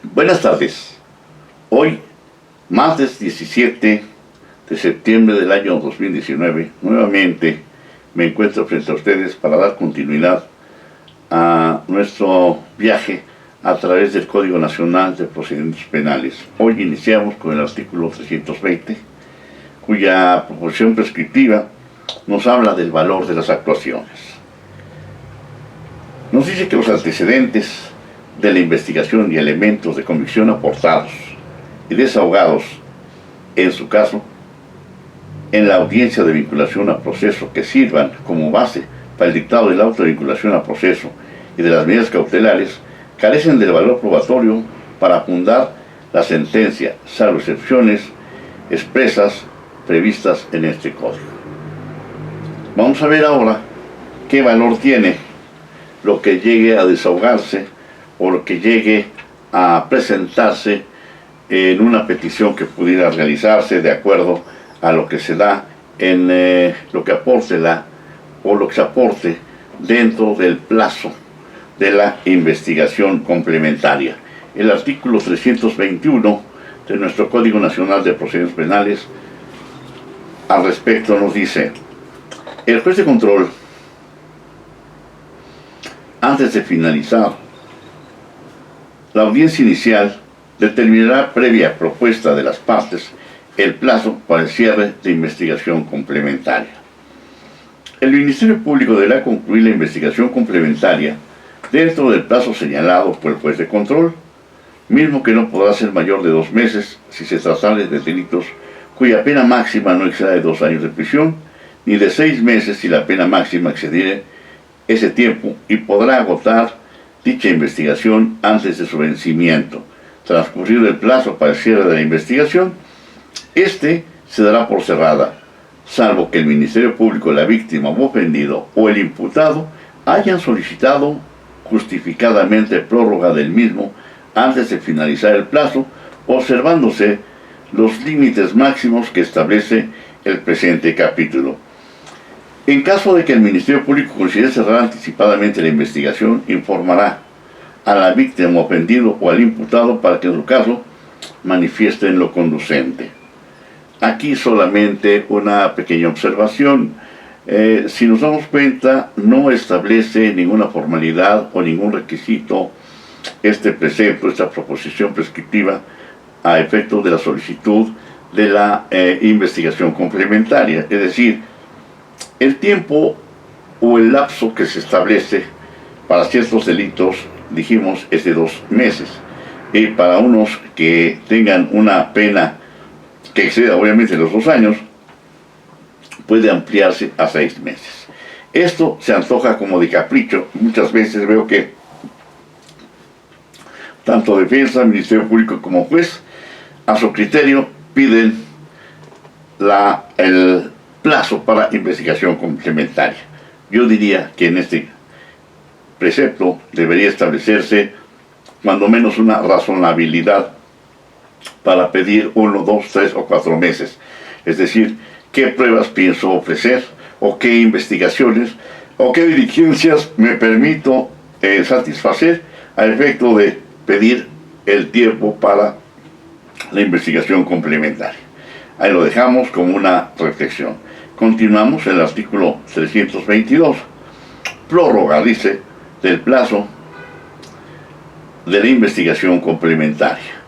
Buenas tardes. Hoy, martes 17 de septiembre del año 2019, nuevamente me encuentro frente a ustedes para dar continuidad a nuestro viaje a través del Código Nacional de Procedimientos Penales. Hoy iniciamos con el artículo 320, cuya proposición prescriptiva nos habla del valor de las actuaciones. Nos dice que los antecedentes de la investigación y elementos de convicción aportados y desahogados, en su caso, en la audiencia de vinculación a proceso que sirvan como base para el dictado del auto de vinculación a proceso y de las medidas cautelares, carecen del valor probatorio para fundar la sentencia, salvo excepciones expresas previstas en este código. Vamos a ver ahora qué valor tiene lo que llegue a desahogarse o lo que llegue a presentarse en una petición que pudiera realizarse de acuerdo a lo que se da en lo que aporte lo que se aporte dentro del plazo de la investigación complementaria. El artículo 321 de nuestro Código Nacional de Procedimientos Penales al respecto nos dice: el juez de control, antes de finalizar la audiencia inicial, determinará, previa propuesta de las partes, el plazo para el cierre de investigación complementaria. El Ministerio Público deberá concluir la investigación complementaria dentro del plazo señalado por el juez de control, mismo que no podrá ser mayor de 2 meses si se tratare de delitos cuya pena máxima no exceda de 2 años de prisión, ni de 6 meses si la pena máxima excediere ese tiempo, y podrá agotar dicha investigación antes de su vencimiento. Transcurrido el plazo para el cierre de la investigación, este se dará por cerrada, salvo que el Ministerio Público, la víctima o ofendido o el imputado hayan solicitado justificadamente prórroga del mismo antes de finalizar el plazo, observándose los límites máximos que establece el presente capítulo. En caso de que el Ministerio Público considere cerrar anticipadamente la investigación, informará a la víctima, ofendido o al imputado para que en su caso manifiesten lo conducente. Aquí solamente una pequeña observación. Si nos damos cuenta, no establece ninguna formalidad o ningún requisito este precepto, esta proposición prescriptiva a efecto de la solicitud de la investigación complementaria. Es decir, el tiempo o el lapso que se establece para ciertos delitos, dijimos, es de 2 meses. Y para unos que tengan una pena que exceda obviamente los 2 años, puede ampliarse a 6 meses. Esto se antoja como de capricho. Muchas veces veo que tanto defensa, Ministerio Público como juez, a su criterio, piden el plazo para investigación complementaria. Yo diría que en este precepto debería establecerse cuando menos una razonabilidad para pedir 1, 2, 3 o 4 meses. Es decir, qué pruebas pienso ofrecer, o qué investigaciones, o qué diligencias me permito satisfacer a efecto de pedir el tiempo para la investigación complementaria. Ahí lo dejamos como una reflexión. Continuamos en el artículo 322. Prórroga, dice, del plazo de la investigación complementaria.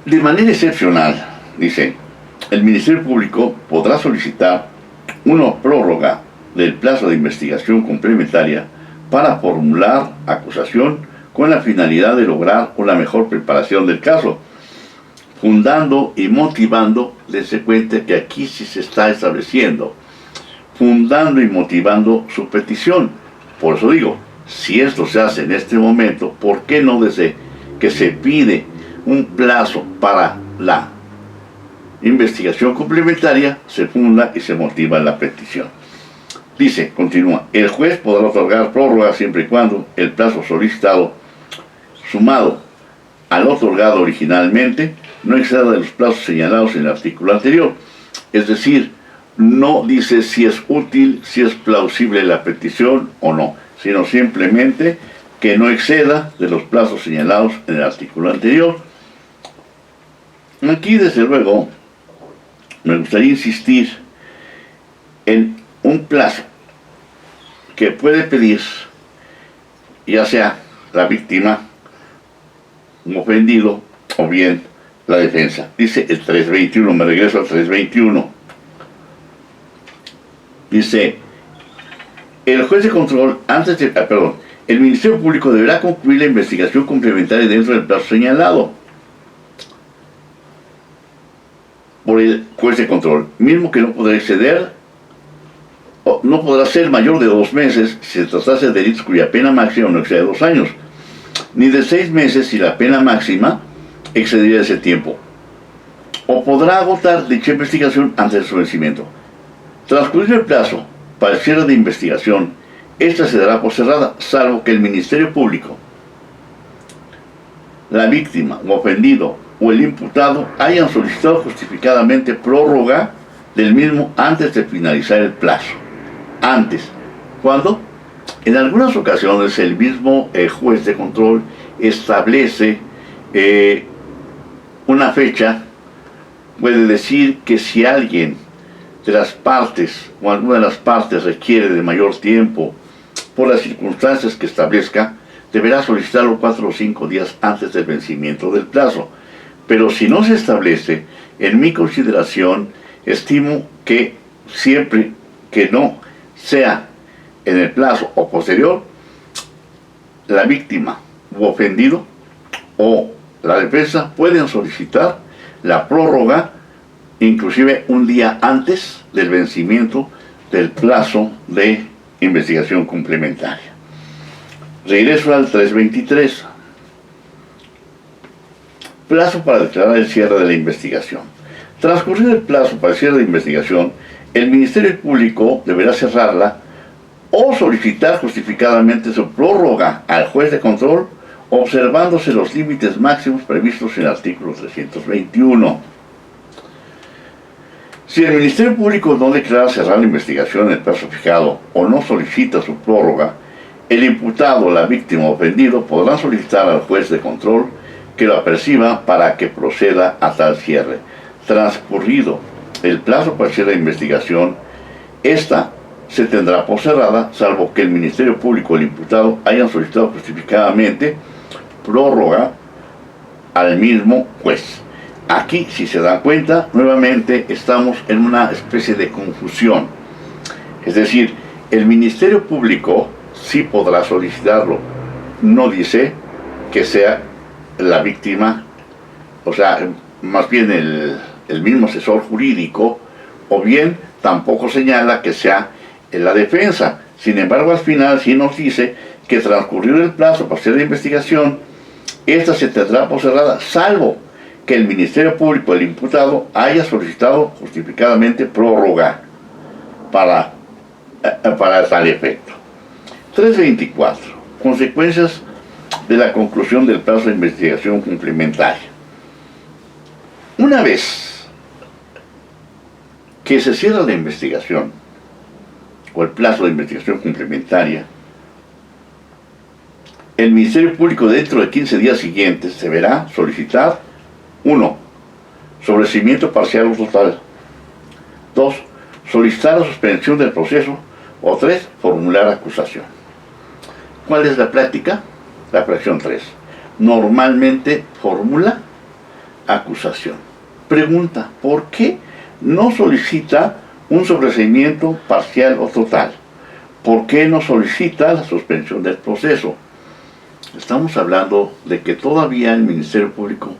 De manera excepcional, dice, el Ministerio Público podrá solicitar una prórroga del plazo de investigación complementaria para formular acusación con la finalidad de lograr una mejor preparación del caso, fundando y motivando. Dense cuenta que aquí sí se está estableciendo, fundando y motivando su petición. Por eso digo, si esto se hace en este momento, ¿por qué no desde que se pide un plazo para la investigación complementaria se funda y se motiva la petición? Dice, continúa, el juez podrá otorgar prórroga siempre y cuando el plazo solicitado, sumado al otorgado originalmente, no exceda de los plazos señalados en el artículo anterior. Es decir, no dice si es útil, si es plausible la petición o no, sino simplemente que no exceda de los plazos señalados en el artículo anterior. Aquí, desde luego, me gustaría insistir en un plazo que puede pedir ya sea la víctima, un ofendido o bien la defensa. Dice el 321, me regreso al 321. Dice, el juez de control, el Ministerio Público deberá concluir la investigación complementaria dentro del plazo señalado por el juez de control, mismo que no podrá exceder o no podrá ser mayor de 2 meses si se tratase de delitos cuya pena máxima no excede 2 años, ni de 6 meses si la pena máxima excedería ese tiempo, o podrá agotar dicha investigación antes de su vencimiento. Transcurrido el plazo para el cierre de investigación, esta se dará por cerrada, salvo que el Ministerio Público, la víctima o ofendido o el imputado hayan solicitado justificadamente prórroga del mismo antes de finalizar el plazo. Antes, cuando en algunas ocasiones el mismo juez de control establece una fecha, puede decir que si alguien de las partes o alguna de las partes requiere de mayor tiempo por las circunstancias que establezca, deberá solicitarlo 4 o 5 días antes del vencimiento del plazo. Pero si no se establece, en mi consideración, estimo que siempre que no sea en el plazo o posterior, la víctima u ofendido o la defensa pueden solicitar la prórroga inclusive un día antes del vencimiento del plazo de investigación complementaria. Regreso al 323. Plazo para declarar el cierre de la investigación. Transcurrido el plazo para el cierre de investigación, el Ministerio Público deberá cerrarla o solicitar justificadamente su prórroga al juez de control, observándose los límites máximos previstos en el artículo 321. Si el Ministerio Público no declara cerrar la investigación en el plazo fijado o no solicita su prórroga, el imputado, la víctima o ofendido podrán solicitar al juez de control que lo aperciba para que proceda a tal cierre. Transcurrido el plazo para el cierre de investigación, esta se tendrá por cerrada, salvo que el Ministerio Público o el imputado hayan solicitado justificadamente prórroga al mismo juez. Aquí, si se dan cuenta, nuevamente estamos en una especie de confusión. Es decir, el Ministerio Público sí podrá solicitarlo. No dice que sea la víctima, o sea, más bien el mismo asesor jurídico, o bien tampoco señala que sea la defensa. Sin embargo, al final sí nos dice que transcurrido el plazo para hacer la investigación, esta se tendrá por cerrada, salvo que el Ministerio Público, el imputado, haya solicitado justificadamente prórroga para tal efecto. 324. Consecuencias de la conclusión del plazo de investigación complementaria. Una vez que se cierra la investigación o el plazo de investigación complementaria, el Ministerio Público dentro de 15 días siguientes deberá solicitar 1. Sobreseimiento parcial o total. 2. Solicitar la suspensión del proceso. O 3. Formular acusación. ¿Cuál es la práctica? La fracción 3. Normalmente formula acusación. Pregunta, ¿por qué no solicita un sobreseimiento parcial o total? ¿Por qué no solicita la suspensión del proceso? Estamos hablando de que todavía el Ministerio Público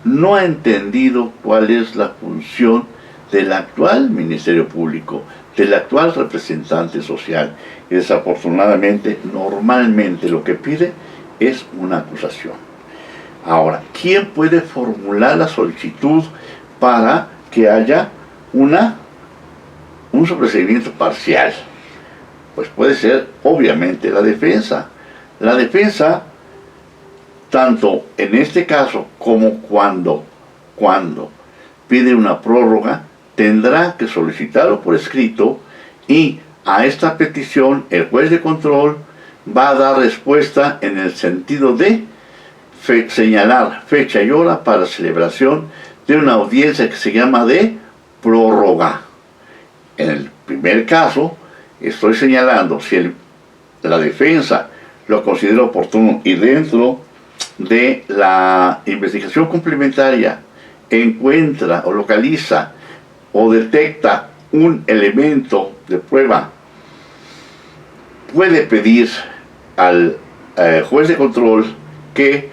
no ha entendido cuál es la función del actual Ministerio Público, del actual representante social, y desafortunadamente, normalmente lo que pide es una acusación. Ahora, ¿quién puede formular la solicitud para que haya un sobreseimiento parcial? Pues puede ser, obviamente, la defensa. La defensa, tanto en este caso como cuando pide una prórroga, tendrá que solicitarlo por escrito, y a esta petición el juez de control va a dar respuesta en el sentido de señalar fecha y hora para celebración de una audiencia que se llama de prórroga. En el primer caso, estoy señalando si la defensa lo considera oportuno y dentro de la investigación complementaria encuentra o localiza o detecta un elemento de prueba, puede pedir al juez de control que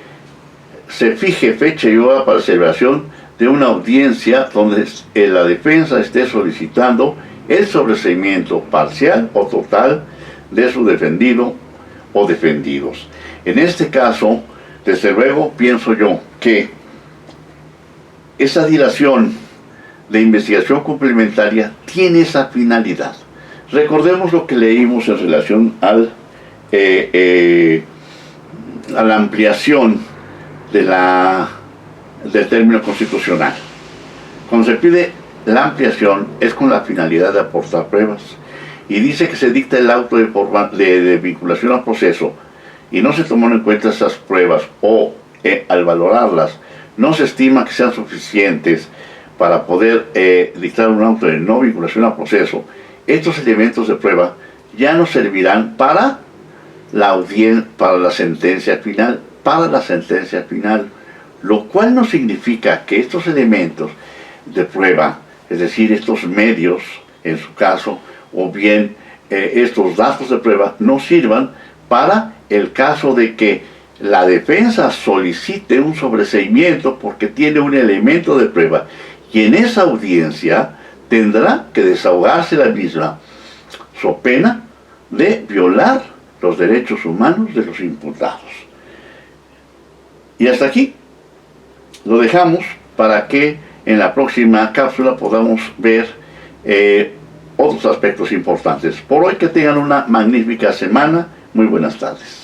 se fije fecha y hora para celebración de una audiencia donde la defensa esté solicitando el sobreseimiento parcial o total de su defendido o defendidos. En este caso, desde luego, pienso yo que esa dilación de investigación complementaria tiene esa finalidad. Recordemos lo que leímos en relación a la ampliación del término constitucional. Cuando se pide la ampliación es con la finalidad de aportar pruebas y dice que se dicta el auto de vinculación al proceso y no se toman en cuenta esas pruebas o al valorarlas no se estima que sean suficientes para poder dictar un auto de no vinculación al proceso. Estos elementos de prueba ya no servirán para la sentencia final, lo cual no significa que estos elementos de prueba, es decir, estos medios, en su caso, o bien estos datos de prueba, no sirvan para el caso de que la defensa solicite un sobreseimiento porque tiene un elemento de prueba y en esa audiencia tendrá que desahogarse la misma, so pena de violar los derechos humanos de los imputados. Y hasta aquí lo dejamos para que en la próxima cápsula podamos ver otros aspectos importantes. Por hoy que tengan una magnífica semana. Muy buenas tardes.